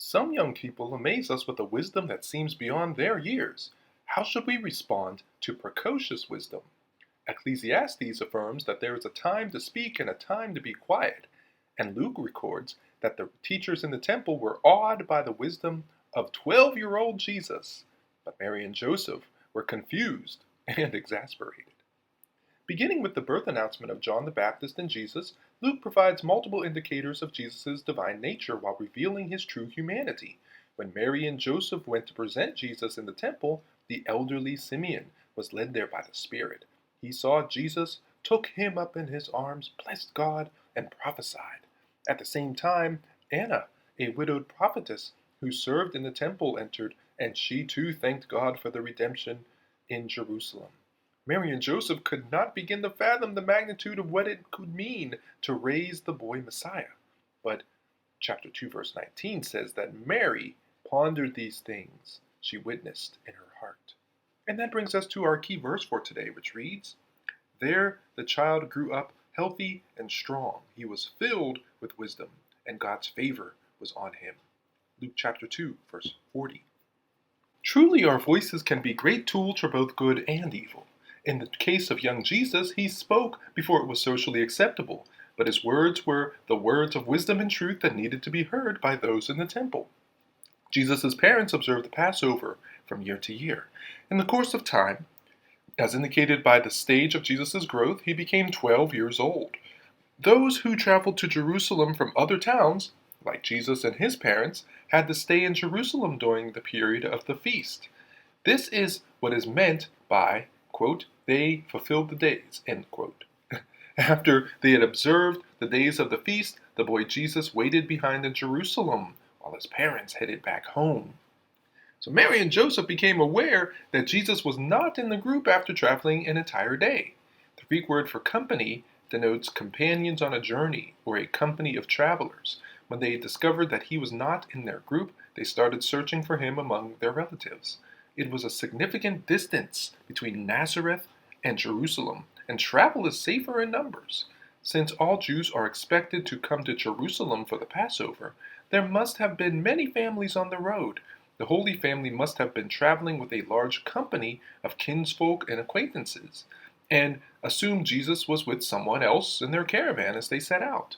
Some young people amaze us with a wisdom that seems beyond their years. How should we respond to precocious wisdom? Ecclesiastes affirms that there is a time to speak and a time to be quiet, and Luke records that the teachers in the temple were awed by the wisdom of 12-year-old Jesus, but Mary and Joseph were confused and exasperated. Beginning with the birth announcement of John the Baptist and Jesus, Luke provides multiple indicators of Jesus' divine nature while revealing his true humanity. When Mary and Joseph went to present Jesus in the temple, the elderly Simeon was led there by the Spirit. He saw Jesus, took him up in his arms, blessed God, and prophesied. At the same time, Anna, a widowed prophetess who served in the temple, entered, and she too thanked God for the redemption in Jerusalem. Mary and Joseph could not begin to fathom the magnitude of what it could mean to raise the boy Messiah. But chapter 2, verse 19 says that Mary pondered these things she witnessed in her heart. And that brings us to our key verse for today, which reads, "There the child grew up healthy and strong. He was filled with wisdom, and God's favor was on him." Luke chapter 2, verse 40. Truly, our voices can be great tools for both good and evil. In the case of young Jesus, he spoke before it was socially acceptable, but his words were the words of wisdom and truth that needed to be heard by those in the temple. Jesus' parents observed the Passover from year to year. In the course of time, as indicated by the stage of Jesus' growth, he became 12 years old. Those who traveled to Jerusalem from other towns, like Jesus and his parents, had to stay in Jerusalem during the period of the feast. This is what is meant by, quote, "they fulfilled the days," end quote. After they had observed the days of the feast, the boy Jesus waited behind in Jerusalem while his parents headed back home. So Mary and Joseph became aware that Jesus was not in the group after traveling an entire day. The Greek word for company denotes companions on a journey or a company of travelers. When they discovered that he was not in their group, they started searching for him among their relatives. It was a significant distance between Nazareth and Jerusalem, and travel is safer in numbers. Since all Jews are expected to come to Jerusalem for the Passover, there must have been many families on the road. The Holy Family must have been traveling with a large company of kinsfolk and acquaintances, and assumed Jesus was with someone else in their caravan as they set out.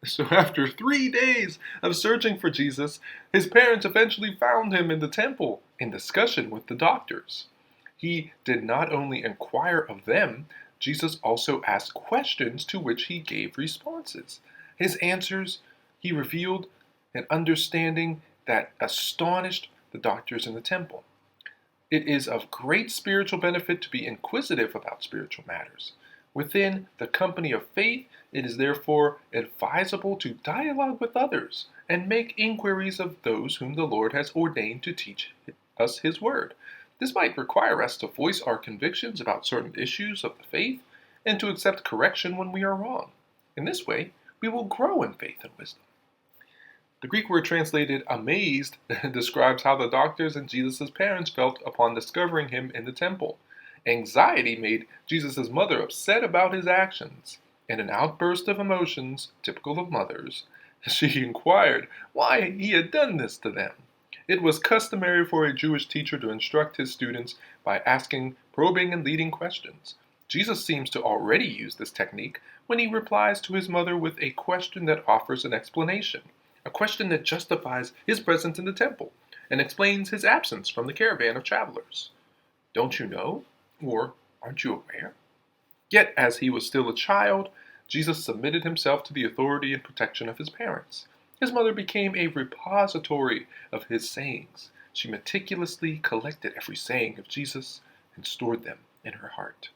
So after 3 days of searching for Jesus, his parents eventually found him in the temple in discussion with the doctors. He did not only inquire of them, Jesus also asked questions to which he gave responses. His answers, he revealed an understanding that astonished the doctors in the temple. It is of great spiritual benefit to be inquisitive about spiritual matters. Within the company of faith, it is therefore advisable to dialogue with others and make inquiries of those whom the Lord has ordained to teach us his word. This might require us to voice our convictions about certain issues of the faith and to accept correction when we are wrong. In this way, we will grow in faith and wisdom. The Greek word translated amazed describes how the doctors and Jesus' parents felt upon discovering him in the temple. Anxiety made Jesus' mother upset about his actions. In an outburst of emotions, typical of mothers, she inquired why he had done this to them. It was customary for a Jewish teacher to instruct his students by asking probing and leading questions. Jesus seems to already use this technique when he replies to his mother with a question that offers an explanation, a question that justifies his presence in the temple and explains his absence from the caravan of travelers. "Don't you know?" Or, "Aren't you aware?" Yet, as he was still a child, Jesus submitted himself to the authority and protection of his parents. His mother became a repository of his sayings. She meticulously collected every saying of Jesus and stored them in her heart.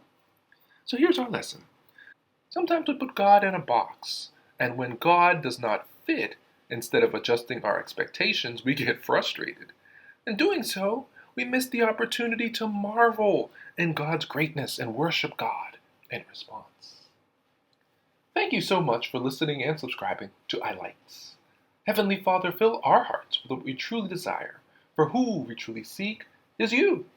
So here's our lesson. Sometimes we put God in a box, and when God does not fit, instead of adjusting our expectations, we get frustrated. In doing so, we miss the opportunity to marvel in God's greatness and worship God in response. Thank you so much for listening and subscribing to iLights. Heavenly Father, fill our hearts with what we truly desire, for who we truly seek is you.